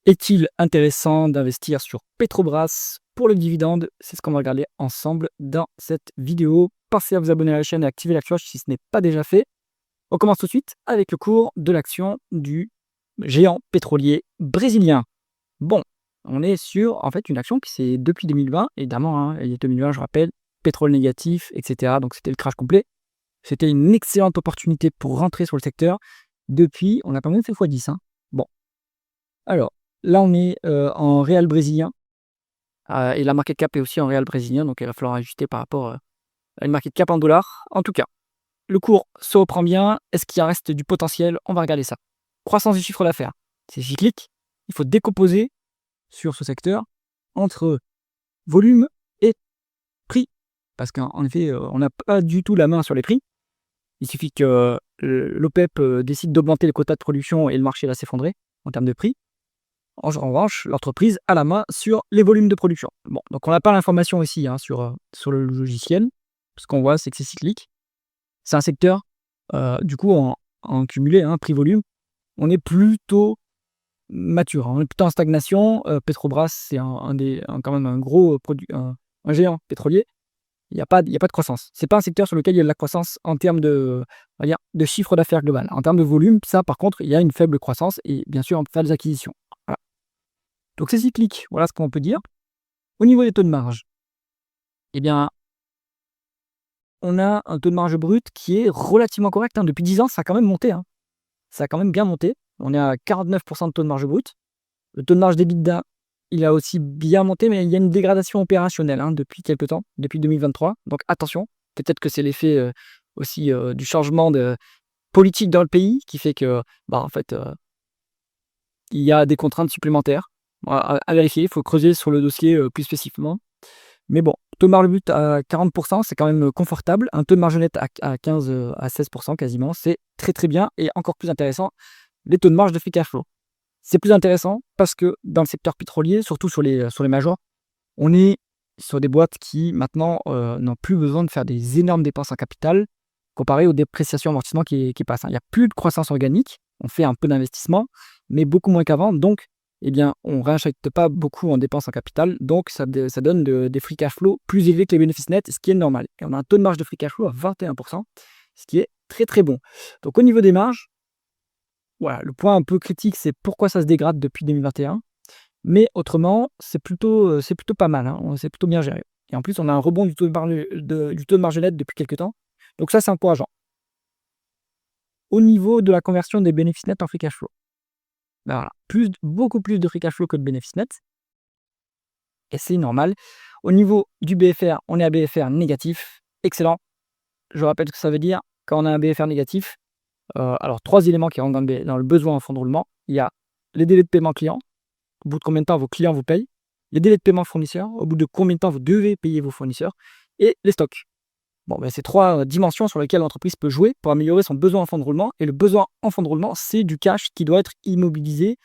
Est-il intéressant d'investir sur Petrobras pour le dividende? C'est ce qu'on va regarder ensemble dans cette vidéo. Pensez à vous abonner à la chaîne et activer la cloche si ce n'est pas déjà fait. On commence tout de suite avec le cours de l'action du géant pétrolier brésilien. Bon, on est sur en fait une action qui c'est depuis 2020, évidemment, hein, et 2020, je rappelle, pétrole négatif, etc. Donc c'était le crash complet. C'était une excellente opportunité pour rentrer sur le secteur. Depuis, on a quand même fait x10. Hein. Bon, alors là, on est en réal brésilien et la market cap est aussi en réal brésilien, donc il va falloir ajuster par rapport à une market cap en dollars. En tout cas, le cours se reprend bien. Est-ce qu'il reste du potentiel? On va regarder ça. Croissance du chiffre d'affaires, c'est cyclique. Il faut décomposer sur ce secteur entre volume et prix, parce qu'en effet, on n'a pas du tout la main sur les prix. Il suffit que l'OPEP décide d'augmenter les quotas de production et le marché va s'effondrer en termes de prix. En revanche, l'entreprise a la main sur les volumes de production. Bon, donc on n'a pas l'information ici hein, sur le logiciel. Ce qu'on voit, c'est que c'est cyclique. C'est un secteur, du coup, en cumulé, hein, prix-volume, on est plutôt mature. Hein. On est plutôt en stagnation. Petrobras, c'est quand même un gros produit, un géant pétrolier. Il n'y a pas de croissance. Ce n'est pas un secteur sur lequel il y a de la croissance en termes de, on va dire, de chiffre d'affaires global. En termes de volume, ça, par contre, il y a une faible croissance et bien sûr, on peut faire des acquisitions. Voilà. Donc c'est cyclique, voilà ce qu'on peut dire. Au niveau des taux de marge, eh bien, on a un taux de marge brut qui est relativement correct. Hein. Depuis 10 ans, ça a quand même monté. Hein. Ça a quand même bien monté. On est à 49% de taux de marge brut. Le taux de marge d'EBITDA, il a aussi bien monté, mais il y a une dégradation opérationnelle hein, depuis quelques temps, depuis 2023. Donc attention, peut-être que c'est l'effet aussi du changement de politique dans le pays qui fait que, en fait, il y a des contraintes supplémentaires. À vérifier, il faut creuser sur le dossier plus spécifiquement. Mais bon, taux de marge brut à 40%, c'est quand même confortable. Un taux de marge net à 15 à 16% quasiment, c'est très très bien. Et encore plus intéressant, les taux de marge de free cash flow. C'est plus intéressant parce que dans le secteur pétrolier, surtout sur les majors, on est sur des boîtes qui maintenant n'ont plus besoin de faire des énormes dépenses en capital comparé aux dépréciations amortissements qui passent. Hein. Il n'y a plus de croissance organique, on fait un peu d'investissement, mais beaucoup moins qu'avant. Donc, eh bien, on ne réinjecte pas beaucoup en dépenses en capital, donc ça donne des free cash flow plus élevés que les bénéfices nets, ce qui est normal. Et on a un taux de marge de free cash flow à 21%, ce qui est très très bon. Donc au niveau des marges, voilà, le point un peu critique, c'est pourquoi ça se dégrade depuis 2021. Mais autrement, c'est plutôt pas mal, hein, c'est plutôt bien géré. Et en plus, on a un rebond du taux de marge net depuis quelques temps. Donc ça, c'est encourageant. Au niveau de la conversion des bénéfices nets en free cash flow, voilà, beaucoup plus de free cash flow que de bénéfices nets. Et c'est normal. Au niveau du BFR, on est à BFR négatif. Excellent. Je rappelle ce que ça veut dire quand on a un BFR négatif. Alors, 3 éléments qui rentrent dans le besoin en fonds de roulement. Il y a les délais de paiement client. Au bout de combien de temps vos clients vous payent. Les délais de paiement fournisseurs. Au bout de combien de temps vous devez payer vos fournisseurs. Et les stocks. Bon, c'est 3 dimensions sur lesquelles l'entreprise peut jouer pour améliorer son besoin en fonds de roulement. Et le besoin en fonds de roulement, c'est du cash qui doit être immobilisé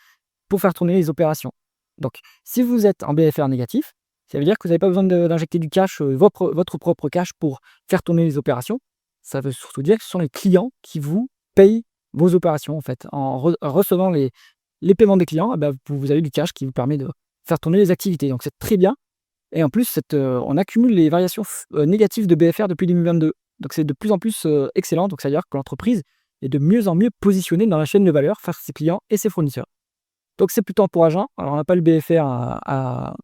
pour faire tourner les opérations. Donc, si vous êtes en BFR négatif, ça veut dire que vous n'avez pas besoin d'injecter du cash, votre propre cash pour faire tourner les opérations. Ça veut surtout dire que ce sont les clients qui vous payent vos opérations, en fait. En recevant les paiements des clients, vous avez du cash qui vous permet de faire tourner les activités. Donc, c'est très bien. Et en plus, on accumule les variations négatives de BFR depuis 2022. Donc, c'est de plus en plus excellent. Donc, ça veut dire que l'entreprise est de mieux en mieux positionnée dans la chaîne de valeur face à ses clients et ses fournisseurs. Donc, c'est plutôt encourageant. Alors, on n'a pas le BFR à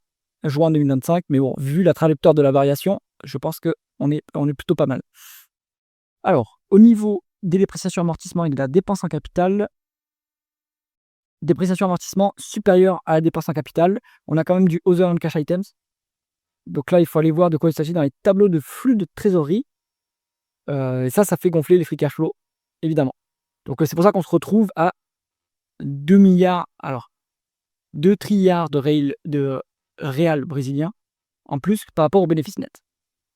juin 2025, mais bon, vu la trajectoire de la variation, je pense qu'on est plutôt pas mal. Alors, au niveau des dépréciations amortissements et de la dépense en capital, dépréciation amortissement supérieure à la dépense en capital, on a quand même du other and cash items. Donc là, il faut aller voir de quoi il s'agit dans les tableaux de flux de trésorerie. Et ça fait gonfler les free cash flow, évidemment. Donc c'est pour ça qu'on se retrouve à 2 milliards, alors 2 trilliards de réal brésilien en plus par rapport aux bénéfices nets.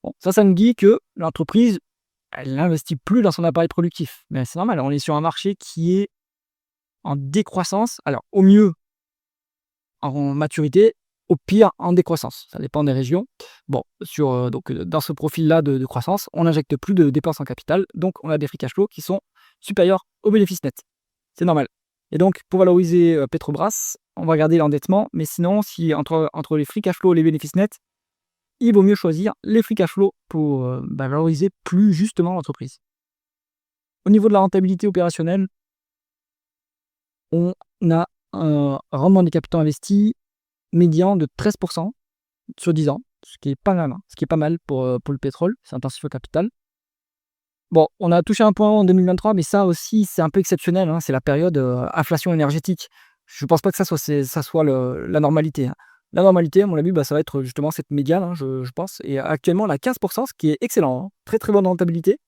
Bon, ça nous dit que l'entreprise, elle n'investit plus dans son appareil productif. Mais c'est normal, on est sur un marché qui est en décroissance. Alors, au mieux, en maturité, au pire, en décroissance. Ça dépend des régions. Bon, dans ce profil-là de croissance, on n'injecte plus de dépenses en capital. Donc, on a des free cash flow qui sont supérieurs aux bénéfices nets. C'est normal. Et donc, pour valoriser Petrobras, on va regarder l'endettement, mais sinon, si entre les free cash flow et les bénéfices nets, il vaut mieux choisir les free cash flow pour valoriser plus justement l'entreprise. Au niveau de la rentabilité opérationnelle, on a un rendement des capitaux investis médian de 13% sur 10 ans, ce qui est pas mal, ce qui est pas mal pour le pétrole, c'est intensif au capital. Bon, on a touché un point en 2023, mais ça aussi, c'est un peu exceptionnel, hein, c'est la période inflation énergétique. Je pense pas que ça soit la normalité, hein. La normalité, à mon avis, ça va être justement cette médiane, hein, je pense. Et actuellement, on a 15%, ce qui est excellent, hein. Très très bonne rentabilité,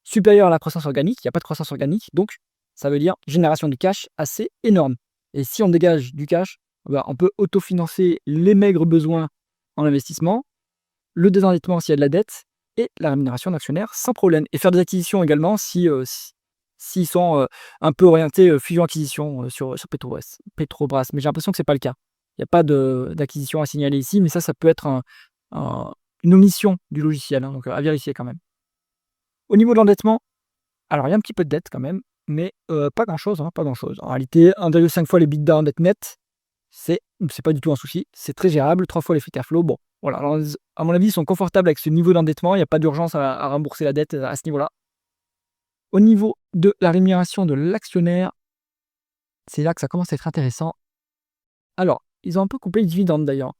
supérieure à la croissance organique. Il n'y a pas de croissance organique, donc ça veut dire génération de cash assez énorme. Et si on dégage du cash, on peut autofinancer les maigres besoins en investissement, le désendettement s'il y a de la dette, et la rémunération d'actionnaires sans problème. Et faire des acquisitions également s'ils sont un peu orientés fusion-acquisition sur Petrobras. Mais j'ai l'impression que c'est pas le cas. Il n'y a pas d'acquisition à signaler ici, mais ça peut être une omission du logiciel, hein, donc à vérifier quand même. Au niveau de l'endettement, alors il y a un petit peu de dette quand même, mais pas grand-chose, hein, pas grand-chose. En réalité, 1,5 fois les l'EBITDA en dette nette, c'est pas du tout un souci, c'est très gérable, 3 fois les free cash flow. Bon, voilà, alors, à mon avis, ils sont confortables avec ce niveau d'endettement, il n'y a pas d'urgence à rembourser la dette à ce niveau-là. Au niveau de la rémunération de l'actionnaire, c'est là que ça commence à être intéressant. Alors, ils ont un peu coupé les dividendes d'ailleurs.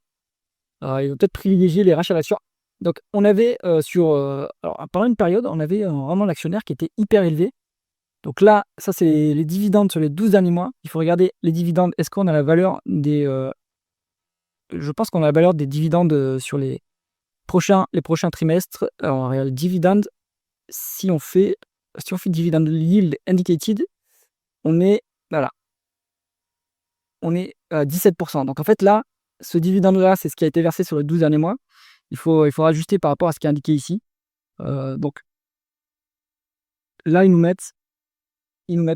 Ils ont peut-être privilégié les rachats d'actions. Donc, on avait alors, pendant une période, on avait un rendement d'actionnaire qui était hyper élevé. Donc là, ça, c'est les dividendes sur les 12 derniers mois. Il faut regarder les dividendes. Est-ce qu'on a la valeur des. Je pense qu'on a la valeur des dividendes sur les prochains trimestres. Alors, le dividende, si on fait dividend yield indicated, on est. Voilà, on est à 17%. Donc en fait, là, ce dividende-là, c'est ce qui a été versé sur les 12 derniers mois. Il faut ajuster par rapport à ce qui est indiqué ici. Donc là, ils nous mettent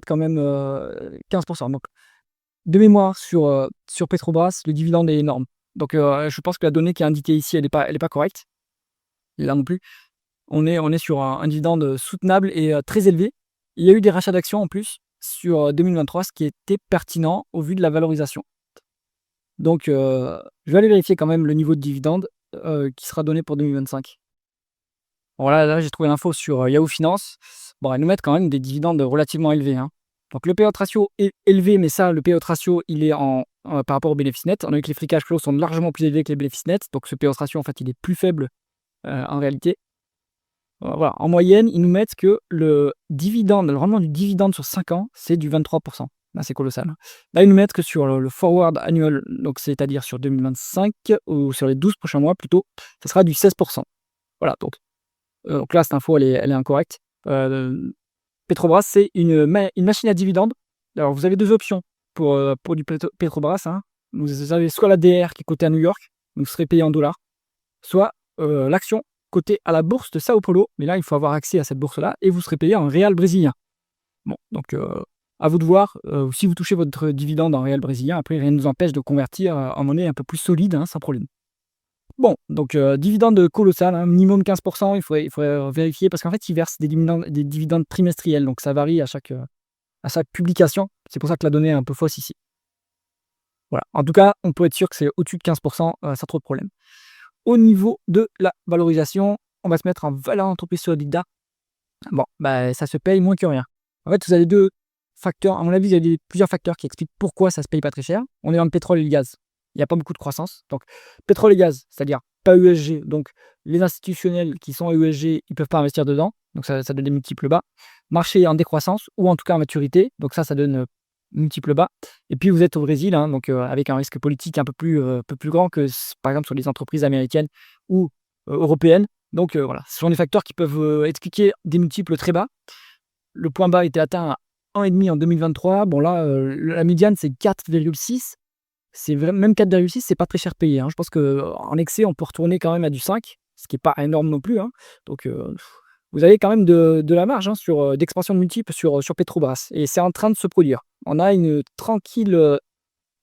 quand même 15%. Donc, de mémoire, sur Petrobras, le dividende est énorme. Donc, je pense que la donnée qui est indiquée ici, elle n'est pas correcte. Là non plus. On est sur un dividende soutenable et très élevé. Il y a eu des rachats d'actions en plus sur 2023, ce qui était pertinent au vu de la valorisation. Donc, je vais aller vérifier quand même le niveau de dividende qui sera donné pour 2025. Bon, là j'ai trouvé l'info sur Yahoo Finance. Bon, elles nous mettent quand même des dividendes relativement élevés, hein. Donc, le payout ratio est élevé, mais ça, le payout ratio, il est par rapport aux bénéfices nets. On a vu que les free cash flow sont largement plus élevés que les bénéfices nets. Donc, ce payout ratio, en fait, il est plus faible en réalité. Voilà. En moyenne, ils nous mettent que le rendement du dividende sur 5 ans, c'est du 23%. Là, c'est colossal, hein. Là, ils nous mettent que sur le forward annuel, donc c'est-à-dire sur 2025, ou sur les 12 prochains mois plutôt, ça sera du 16%. Voilà, donc là, cette info, elle est incorrecte. Petrobras, c'est une machine à dividendes. Alors, vous avez deux options pour du Petrobras, hein. Vous avez soit la DR qui est cotée à New York, vous serez payé en dollars, soit l'action cotée à la bourse de Sao Paulo, mais là, il faut avoir accès à cette bourse-là, et vous serez payé en réal brésilien. Bon, donc à vous de voir, si vous touchez votre dividende en réal brésilien, après, rien ne nous empêche de convertir en monnaie un peu plus solide, hein, sans problème. Bon, donc dividende colossal, hein, minimum 15%, il faudrait vérifier, parce qu'en fait, ils versent des dividendes trimestriels, donc ça varie à chaque publication. C'est pour ça que la donnée est un peu fausse ici. Voilà. En tout cas, on peut être sûr que c'est au-dessus de 15%, sans trop de problème. Au niveau de la valorisation, on va se mettre en valeur d'entreprise sur EBITDA. Bon, ça se paye moins que rien. En fait, vous avez deux facteurs. À mon avis, il y a plusieurs facteurs qui expliquent pourquoi ça se paye pas très cher. On est dans le pétrole et le gaz. Il n'y a pas beaucoup de croissance. Donc, pétrole et gaz, c'est-à-dire pas ESG. Donc, les institutionnels qui sont ESG, ils ne peuvent pas investir dedans. Donc, ça donne des multiples bas. Marché en décroissance ou en tout cas en maturité. Donc, ça donne multiples bas. Et puis, vous êtes au Brésil, hein, donc avec un risque politique un peu plus grand que, par exemple, sur les entreprises américaines ou européennes. Donc, voilà, ce sont des facteurs qui peuvent expliquer des multiples très bas. Le point bas était atteint à 1,5 en 2023. Bon, là, la médiane, c'est 4,6. C'est même 4,6, c'est pas très cher payé, hein. Je pense qu'en excès, on peut retourner quand même à du 5, ce qui n'est pas énorme non plus, hein. Donc, vous avez quand même de la marge, hein, d'expansion de multiples sur Petrobras. Et c'est en train de se produire. On a une tranquille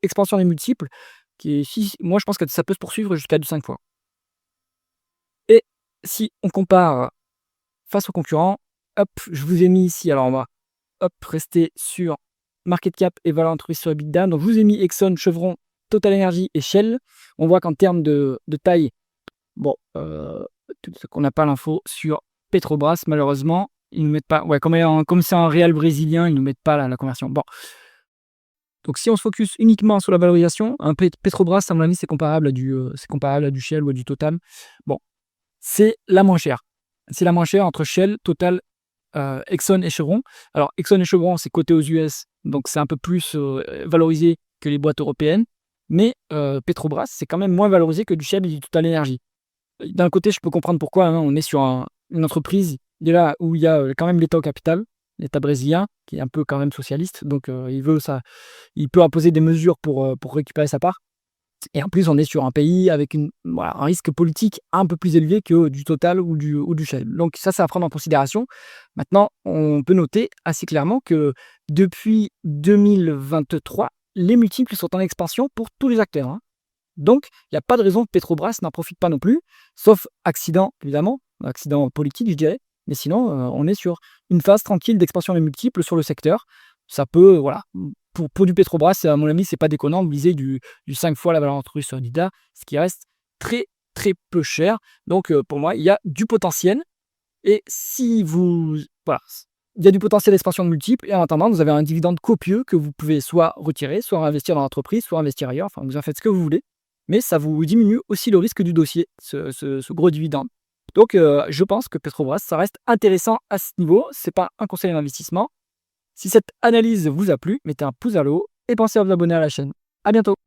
expansion des multiples moi, je pense que ça peut se poursuivre jusqu'à du 5 fois. Et si on compare face aux concurrents, hop, je vous ai mis ici. Alors, on va rester sur market cap et valeur entreprise sur EBITDA. Donc je vous ai mis Exxon, Chevron, Total Energy et Shell. On voit qu'en termes de taille, bon, qu'on n'a pas l'info sur Petrobras, malheureusement. Ils ne nous mettent pas, ouais, comme c'est un réel brésilien, ils ne nous mettent pas la conversion. Bon. Donc si on se focus uniquement sur la valorisation, un Petrobras, à mon avis, c'est comparable à du Shell ou à du Total. Bon, c'est la moins chère. C'est la moins chère entre Shell, Total, Exxon et Chevron. Alors Exxon et Chevron, c'est coté aux US, donc c'est un peu plus valorisé que les boîtes européennes. Mais Petrobras, c'est quand même moins valorisé que du Shell et du Total Energy. D'un côté, je peux comprendre pourquoi. On est sur une entreprise là où il y a quand même l'État au capital, l'État brésilien, qui est un peu quand même socialiste. Donc il peut imposer des mesures pour récupérer sa part. Et en plus, on est sur un pays avec un risque politique un peu plus élevé que du Total ou du Shell. Donc ça, c'est à prendre en considération. Maintenant, on peut noter assez clairement que depuis 2023, les multiples sont en expansion pour tous les acteurs. Donc, il n'y a pas de raison que Petrobras n'en profite pas non plus, sauf accident, évidemment, accident politique, je dirais. Mais sinon, on est sur une phase tranquille d'expansion des multiples sur le secteur. Ça peut, voilà, pour du Petrobras, à mon avis, c'est pas déconnant de viser du 5 fois la valeur entreprise sur EBITDA, ce qui reste très, très peu cher. Donc, pour moi, il y a du potentiel. Et si vous... Voilà, il y a du potentiel d'expansion de multiples, et en attendant, vous avez un dividende copieux que vous pouvez soit retirer, soit investir dans l'entreprise, soit investir ailleurs. Enfin, vous en faites ce que vous voulez. Mais ça vous diminue aussi le risque du dossier, ce gros dividende. Donc, je pense que Petrobras, ça reste intéressant à ce niveau. Ce n'est pas un conseil d'investissement. Si cette analyse vous a plu, mettez un pouce vers le haut et pensez à vous abonner à la chaîne. À bientôt.